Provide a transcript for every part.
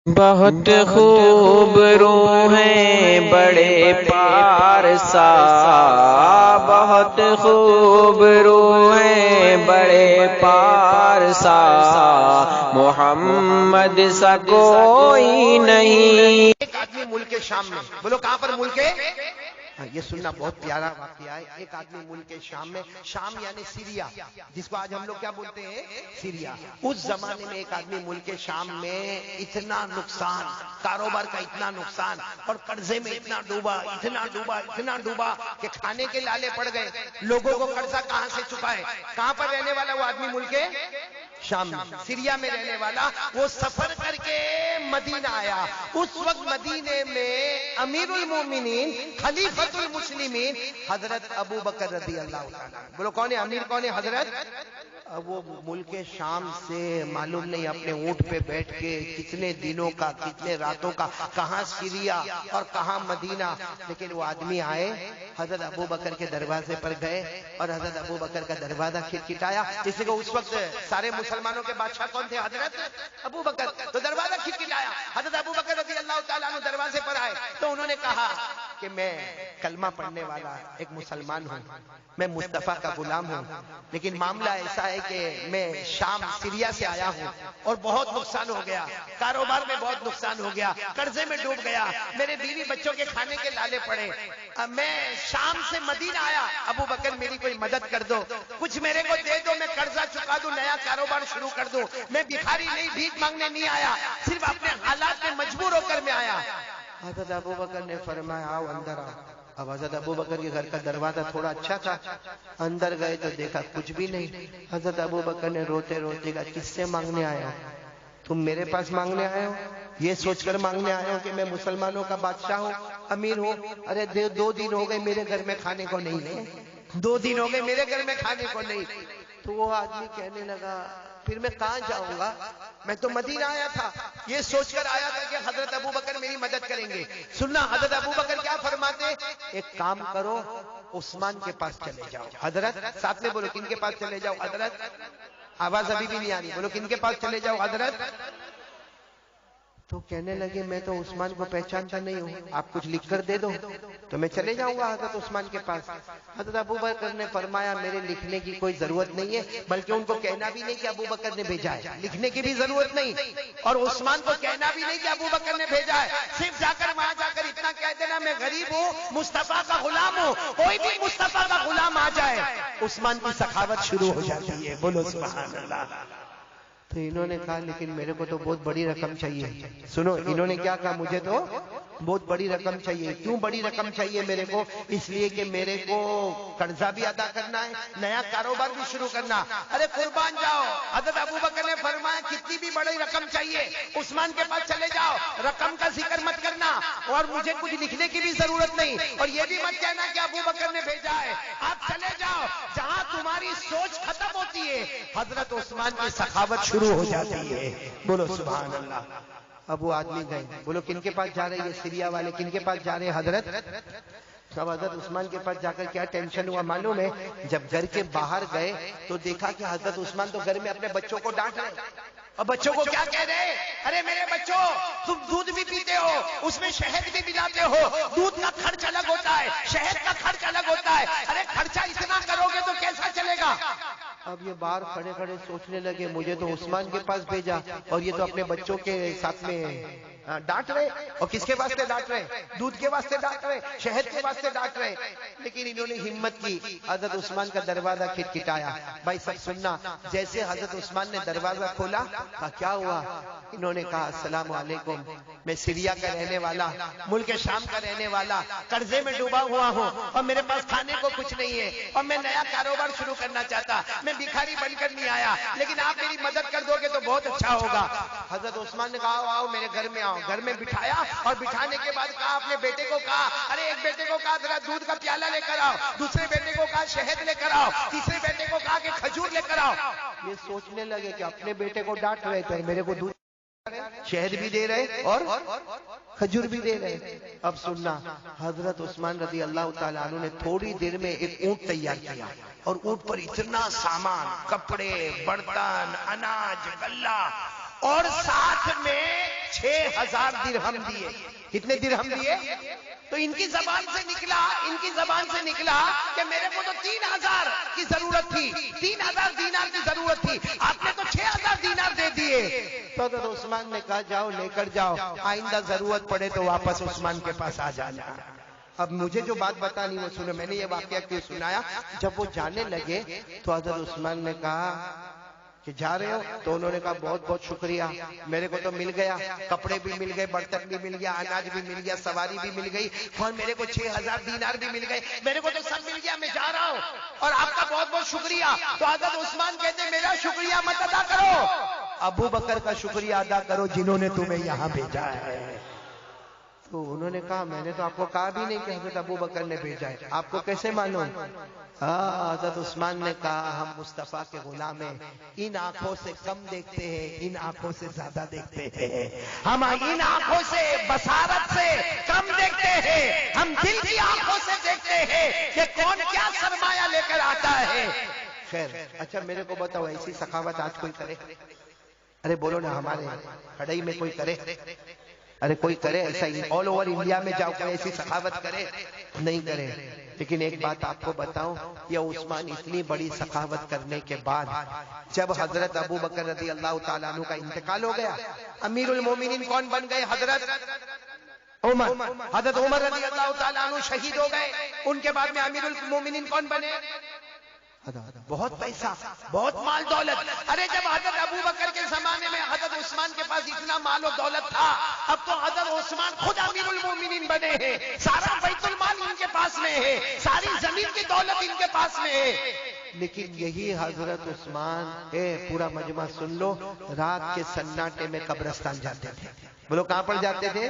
بہت خوب رو ہیں بڑے پارسا، بہت خوب رو ہیں بڑے پارسا، محمد سا کوئی نہیں۔ ایک آدمی ملک شام میں، بولو کہاں پر ملک ہے؟ یہ سننا بہت پیارا واقعہ ہے۔ ایک آدمی ملک شام میں، شام یعنی سیریا، جس کو آج ہم لوگ کیا بولتے ہیں؟ سیریا۔ اس زمانے میں ایک آدمی ملک شام میں اتنا نقصان، کاروبار کا اتنا نقصان اور قرضے میں اتنا ڈوبا، اتنا ڈوبا کہ کھانے کے لالے پڑ گئے۔ لوگوں کو قرضہ کہاں سے چکائے؟ کہاں پر رہنے والا وہ آدمی؟ ملک شام میں، سیریا میں رہنے والا۔ وہ سفر کر کے مدینہ آیا۔ اس وقت مدینے میں امیر المومنین خلیفۃ المسلمین حضرت ابو بکر رضی اللہ تعالیٰ، بولو کون ہے امیر؟ کون ہے حضرت؟ وہ ملک شام سے معلوم نہیں اپنے اونٹ پہ بیٹھ کے کتنے دنوں کا، کتنے راتوں کا، کہاں سیریا اور کہاں مدینہ، لیکن وہ آدمی آئے، حضرت ابو بکر کے دروازے پر گئے اور حضرت ابو بکر کا دروازہ کھٹکھٹایا۔ اسی کو اس وقت سارے مسلمانوں کے بادشاہ کون تھے؟ حضرت ابو بکر۔ تو دروازہ کھٹکھٹایا، حضرت ابو بکر رضی اللہ تعالیٰ عنہ دروازے پر آئے تو انہوں نے کہا کہ میں کلمہ پڑھنے والا ایک مسلمان ہوں، میں مصطفیٰ کا غلام ہوں، لیکن معاملہ ایسا ہے کہ میں شام سیریا سے آیا ہوں اور بہت نقصان ہو گیا، کاروبار میں بہت نقصان ہو گیا، قرضے میں ڈوب گیا، میرے بیوی بچوں کے کھانے کے لالے پڑے، میں شام سے مدینہ آیا، ابو بکر میری کوئی مدد کر دو، کچھ میرے کو دے دو، میں قرضہ چکا دوں، نیا کاروبار شروع کر دوں، میں بھکاری نہیں، بھیک مانگنے نہیں آیا، صرف اپنے حالات میں مجبور ہو کر میں آیا۔ حضرت ابو بکر نے فرمایا آؤ اندر آؤ۔ اب حضرت ابو بکر کے گھر کا دروازہ تھوڑا اچھا تھا، اندر گئے تو دیکھا کچھ بھی نہیں۔ حضرت ابو بکر نے روتے روتے کہا کس سے مانگنے آئے ہو؟ تم میرے پاس مانگنے آئے ہو؟ یہ سوچ کر مانگنے آئے ہو کہ میں مسلمانوں کا بادشاہ ہوں، امیر ہوں؟ ارے 2 دن ہو گئے میرے گھر میں کھانے کو نہیں ہے، 2 دن ہو گئے میرے گھر میں کھانے کو نہیں۔ تو وہ آدمی کہنے لگا پھر میں کہاں جاؤں گا، میں تو مدینہ آیا تھا، یہ سوچ کر آیا تھا کہ حضرت ابو بکر میری مدد کریں گے۔ سننا حضرت ابو بکر کیا فرماتے؟ ایک کام کرو، عثمان کے پاس چلے جاؤ۔ حضرت ساتھ میں بولو کن کے پاس چلے جاؤ؟ حضرت آواز ابھی بھی نہیں آ رہی، بولو کن کے پاس چلے جاؤ؟ حضرت۔ تو کہنے لگے میں تو عثمان کو پہچانتا نہیں ہوں، آپ کچھ لکھ کر دے دو تو میں چلے جاؤں گا حضرت عثمان کے پاس۔ حضرت ابو بکر نے فرمایا میرے لکھنے کی کوئی ضرورت نہیں ہے، بلکہ ان کو کہنا بھی نہیں کہ ابو بکر نے بھیجا ہے، لکھنے کی بھی ضرورت نہیں، اور عثمان کو کہنا بھی نہیں کہ ابو بکر نے بھیجا ہے، صرف جا کر وہاں جا کر اتنا کہہ دینا میں غریب ہوں، مصطفیٰ کا غلام ہوں، کوئی بھی مصطفیٰ کا غلام آ جائے عثمان کی سخاوت شروع ہو جاتی ہے، بولو سبحان اللہ۔ تو انہوں نے کہا لیکن میرے کو تو بہت بڑی رقم چاہیے۔ سنو انہوں نے کیا کہا؟ مجھے تو بہت بڑی رقم چاہیے۔ کیوں بڑی رقم چاہیے میرے کو؟ اس لیے کہ میرے کو قرضہ بھی ادا کرنا ہے، نیا کاروبار بھی شروع کرنا۔ ارے قربان جاؤ، حضرت ابو بکر نے فرمایا کتنی بھی بڑی رقم چاہیے عثمان کے پاس چلے جاؤ، رقم کا ذکر مت کرنا اور مجھے کچھ لکھنے کی بھی ضرورت نہیں، اور یہ بھی مت کہنا کہ ابو بکر نے بھیجا ہے، آپ چلے جاؤ، جہاں تمہاری سوچ ختم ہوتی ہے حضرت عثمان کی سخاوت شروع ہو جاتی ہے، بولو سبحان اللہ۔ اب وہ آدمی گئے، بولو کن کے پاس جا رہے ہیں؟ سیریا والے کن کے پاس جا رہے ہیں؟ حضرت۔ اب حضرت عثمان کے پاس جا کر کیا ٹینشن ہوا معلوم ہے؟ جب گھر کے باہر گئے تو دیکھا کہ حضرت عثمان تو گھر میں اپنے بچوں کو ڈانٹ رہے، اور بچوں کو کیا کہہ رہے؟ ارے میرے بچوں تم دودھ بھی پیتے ہو، اس میں شہد بھی ملاتے ہو، دودھ کا خرچ الگ ہوتا ہے، شہد کا خرچ الگ ہوتا ہے، ارے خرچہ اتنا کرو گے تو کیسا چلے گا؟ اب یہ باہر کھڑے کھڑے سوچنے لگے مجھے تو عثمان کے پاس بھیجا اور یہ تو اپنے بچوں کے ساتھ میں ڈانٹ رہے، اور کس کے واسطے ڈانٹ رہے؟ دودھ کے واسطے ڈانٹ رہے، شہد کے واسطے ڈانٹ رہے۔ لیکن انہوں نے ہمت کی، حضرت عثمان کا دروازہ کھٹکھٹایا۔ بھائی سب سننا، جیسے حضرت عثمان نے دروازہ کھولا کہا کیا ہوا؟ انہوں نے کہا السلام علیکم، میں سیریا کا رہنے والا، ملک شام کا رہنے والا، قرضے میں ڈوبا ہوا ہوں اور میرے پاس کھانے کو کچھ نہیں ہے، اور میں نیا کاروبار شروع کرنا چاہتا، میں بھکاری بن کر نہیں آیا، لیکن آپ میری مدد کر دو گے تو بہت اچھا ہوگا۔ حضرت عثمان نے کہا آؤ آؤ میرے گھر میں آؤ، گھر میں بٹھایا اور بٹھانے کے بعد کہا اپنے بیٹے کو کہا ارے ایک بیٹے کو کہا ذرا دودھ کا پیالہ لے کر آؤ، دوسرے بیٹے کو کہا شہد لے کر آؤ، تیسرے بیٹے کو کہا کہ کھجور لے کر آؤ۔ یہ سوچنے لگے کہ اپنے بیٹے کو ڈانٹ رہے تو میرے کو دودھ شہد بھی دے رہے اور کھجور بھی دے رہے۔ اب سننا، حضرت عثمان رضی اللہ تعالیٰ عنہ نے تھوڑی دیر میں ایک اونٹ تیار کیا، اور اونٹ پر اتنا سامان، کپڑے، برتن، اناج، غلہ، اور ساتھ میں 6000 درہم دیے. کتنے درہم دیے؟ تو ان کی زبان سے نکلا کہ میرے کو تو 3000 کی ضرورت تھی, 3000 دینار کی ضرورت تھی, آپ نے تو 6000 دینار دے دیے. تو حضرت عثمان نے کہا جاؤ لے کر جاؤ, آئندہ ضرورت پڑے تو واپس عثمان کے پاس آ جانا. اب مجھے جو بات بتانی وہ سنو. میں نے یہ واقعہ کیوں سنایا؟ جب وہ جانے لگے تو حضرت عثمان نے کہا کہ جا رہے ہو؟ تو انہوں نے کہا بہت بہت شکریہ, میرے کو تو مل گیا, کپڑے بھی مل گئے, برتن بھی مل گیا, اناج بھی مل گیا, سواری بھی مل گئی, اور میرے کو 6000 دینار بھی مل گئے, میرے کو تو سب مل گیا, میں جا رہا ہوں اور آپ کا بہت بہت شکریہ. تو حضرت عثمان کہتے ہیں میرا شکریہ مت ادا کرو, ابو بکر کا شکریہ ادا کرو جنہوں نے تمہیں یہاں بھیجا ہے. تو انہوں نے کہا میں نے تو آپ کو کہا بھی نہیں کہ حضرت ابو بکر نے بھیجا ہے, آپ کو کیسے معلوم؟ حضرت عثمان نے کہا ہم مصطفیٰ کے غلام ہیں, ان آنکھوں سے کم دیکھتے ہیں, ان آنکھوں سے زیادہ دیکھتے ہیں. ہم ان آنکھوں سے بصارت سے کم دیکھتے ہیں, ہم دل کی آنکھوں سے دیکھتے ہیں کہ کون کیا سرمایہ لے کر آتا ہے. خیر اچھا میرے کو بتاؤ ایسی سخاوت آج کوئی کرے؟ ارے بولو نا, ہمارے کھڑائی میں کوئی کرے؟ ارے کوئی کرے ایسا ہی؟ آل اوور انڈیا میں جاؤ کوئی ایسی سخاوت کرے؟ نہیں کرے. لیکن ایک بات آپ کو بتاؤں, یہ عثمان اتنی بڑی سخاوت کرنے کے بعد جب حضرت ابو بکر رضی اللہ تعالیٰ عنہ کا انتقال ہو گیا, امیر المومنین کون بن گئے؟ حضرت عمر. حضرت عمر رضی اللہ تعالیٰ عنہ شہید ہو گئے, ان کے بعد میں امیر المومنین کون بنے؟ بہت پیسہ, بہت مال دولت. ارے جب حضرت ابو بکر کے زمانے میں حضرت عثمان کے پاس اتنا مال و دولت تھا, اب تو حضرت عثمان خود امیر المومنین بنے ہیں, سارا بیت المال ان کے پاس میں ہے, ساری زمین کی دولت ان کے پاس میں ہے. لیکن یہی حضرت عثمان پورا مجمع سن لو, رات کے سناٹے میں قبرستان جاتے تھے. بولو کہاں پر جاتے تھے؟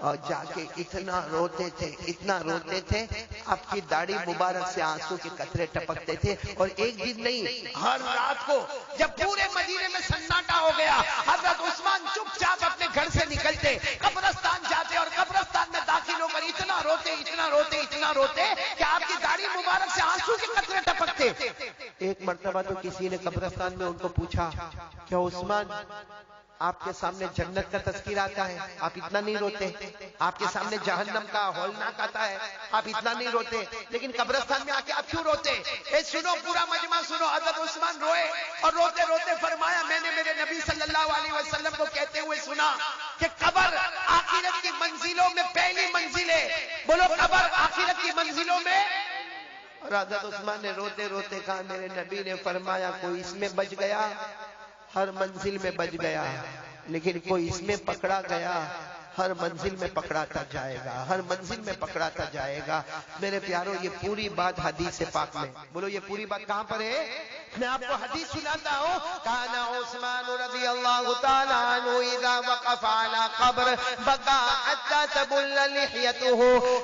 اور جا کے اتنا روتے تھے, آپ کی داڑھی مبارک سے آنسو کے قطرے ٹپکتے تھے. اور ایک دن نہیں, ہر رات کو جب پورے مدینے میں سناٹا ہو گیا, حضرت عثمان چپ چاپ اپنے گھر سے نکلتے, قبرستان جاتے اور قبرستان میں داخل ہو کر اتنا روتے کہ آپ کی داڑھی مبارک سے آنسو کے قطرے ٹپکتے. ایک مرتبہ تو کسی نے قبرستان میں ان کو پوچھا کہ عثمان آپ کے سامنے جنت کا تذکر آتا ہے, آپ اتنا نہیں روتے, آپ کے سامنے جہنم کا ہولناک آتا ہے, آپ اتنا نہیں روتے, لیکن قبرستان میں آ کے آپ کیوں روتے؟ سنو پورا مجمع سنو. حضرت عثمان روئے اور روتے فرمایا میں نے میرے نبی صلی اللہ علیہ وسلم کو کہتے ہوئے سنا کہ قبر آخرت کی منزلوں میں پہلی منزل ہے. بولو قبر آخرت کی منزلوں میں. اور حضرت عثمان نے روتے کہا میرے نبی نے فرمایا کوئی اس میں بچ گیا, ہر منزل میں بچ گیا, لیکن کوئی اس میں پکڑا گیا, ہر منزل میں پکڑاتا جائے گا. میرے پیاروں یہ پوری بات حدیث پاک میں. بولو یہ پوری بات کہاں پر ہے؟ میں آپ کو حدیث سناتا ہوں. کان عثمان رضی اللہ تعالی عنہ اذا وقف على قبر بكى حتى تبل لحيته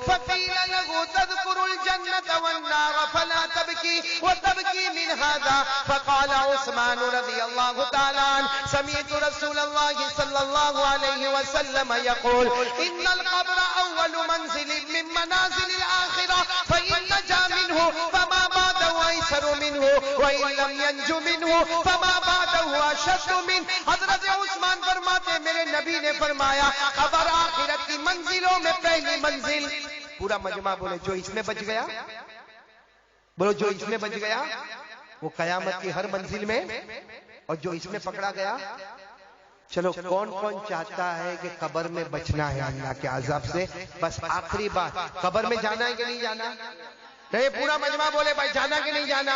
فقيل له تذكر الجنة والنار فلا تبكي وتبكي من هذا. فقال عثمان رضي الله تعالى عنه سمعت رسول الله صلى الله عليه وسلم يقول ان القبر اول منزل من منازل الاخرة فإن نجا منه فما بعده ايسر منه وإن لم ينجو منه فما بعده اشد منه. حضرت عثمان فرماتے میرے نبی نے فرمایا قبر آخرت کی منزلوں میں پہلی منزل. پورا مجمع بولے جو اس میں بچ گیا, بولو جو اس میں بچ گیا وہ قیامت کی ہر منزل میں, اور جو اس میں پکڑا گیا. چلو کون چاہتا ہے کہ قبر میں بچنا ہے اللہ کے عذاب سے؟ بس آخری بات, قبر میں جانا ہے کہ نہیں جانا؟ نہیں پورا مجمع بولے بھائی جانا کہ نہیں جانا؟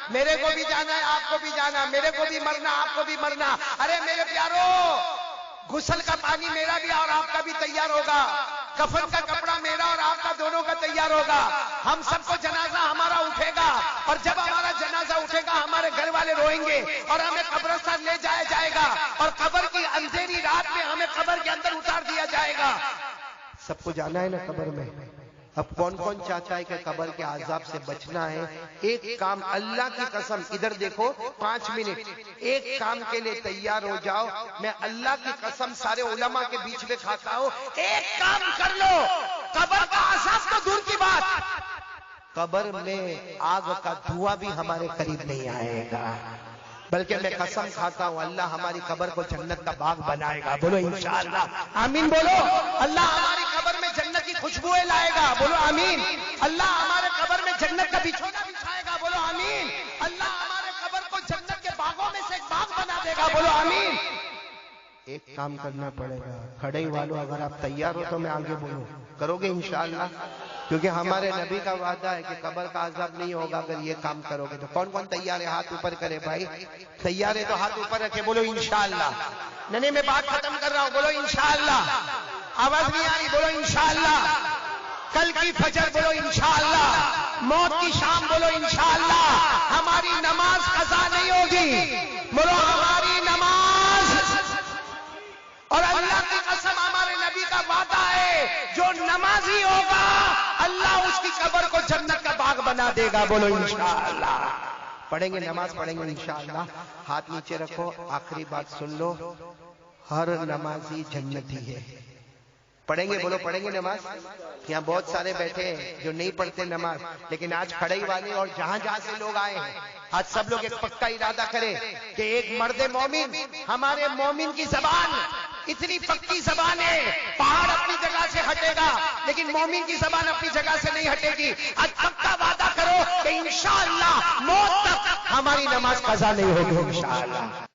میرے کو بھی جانا ہے, آپ کو بھی جانا, میرے کو بھی مرنا, آپ کو بھی مرنا. ارے میرے پیارو, غسل کا پانی میرا بھی اور آپ کا بھی تیار ہوگا, کفن کا کپڑا میرا اور آپ کا دونوں کا تیار ہوگا. ہم سب کو جنازہ ہمارا اٹھے گا, اور جب ہمارا جنازہ اٹھے گا ہمارے گھر والے روئیں گے اور ہمیں قبرستان لے جایا جائے گا, اور قبر کی اندھیری رات میں ہمیں قبر کے اندر اتار دیا جائے گا. سب کو جانا ہے نا قبر میں. اب کون چاہتا ہے کہ قبر کے عذاب سے بچنا ہے؟ ایک کام, اللہ کی قسم, ادھر دیکھو 5 منٹ, ایک کام کے لیے تیار ہو جاؤ. میں اللہ کی قسم سارے علماء کے بیچ میں کھاتا ہوں, ایک کام کر لو, قبر کا عذاب تو دور کی بات, قبر میں آگ کا دھواں بھی ہمارے قریب نہیں آئے گا. بلکہ میں قسم کھاتا ہوں اللہ ہماری قبر کو جنت کا باغ بنائے گا. بولو انشاءاللہ آمین. بولو اللہ ہماری قبر میں جنت کی خوشبوئیں لائے گا. بولو آمین. اللہ ہمارے قبر میں جنت کا بچھونا بچھائے گا. بولو آمین. اللہ ہمارے قبر کو جنت کے باغوں میں سے ایک باغ بنا دے گا. بولو آمین. ایک کام کرنا پڑے گا. کھڑے والوں اگر آپ تیار ہو تو میں آگے بولوں. کرو گے انشاءاللہ؟ کیونکہ ہمارے نبی کا وعدہ ہے کہ قبر کا عذاب نہیں ہوگا اگر یہ کام کرو گے. تو کون کون تیار ہے؟ ہاتھ اوپر کرے بھائی. تیار ہے تو ہاتھ اوپر رکھے. بولو انشاءاللہ. نہیں میں بات ختم کر رہا ہوں. بولو انشاءاللہ. آواز نہیں آ رہی. بولو انشاءاللہ. کل کی فجر بولو انشاءاللہ. موت کی شام بولو انشاءاللہ. ہماری نماز قضا نہیں ہوگی. بولو ہماری نماز. اور اللہ کی قسم ہمارے نبی کا وعدہ ہے جو نمازی ہوگا اللہ اس کی قبر کو جنت کا باغ بنا دے گا. بولو انشاءاللہ. پڑھیں گے نماز پڑھیں گے انشاءاللہ. ہاتھ نیچے رکھو. آخری بات سن لو. ہر نمازی جنتی ہے. پڑھیں گے. بولو پڑھیں گے نماز. یہاں بہت سارے بیٹھے ہیں جو نہیں پڑھتے نماز, لیکن آج کھڑے والے اور جہاں جہاں سے لوگ آئے ہیں آج سب لوگ ایک پکا ارادہ کریں کہ ایک مرد مومن, ہمارے مومن کی زبان اتنی پکی زبان ہے پہاڑ اپنی جگہ سے ہٹے گا لیکن مومن کی زبان اپنی جگہ سے نہیں ہٹے گی. آج پکا وعدہ کرو کہ انشاءاللہ موت تک ہماری نماز قضا نہیں ہوگی انشاءاللہ.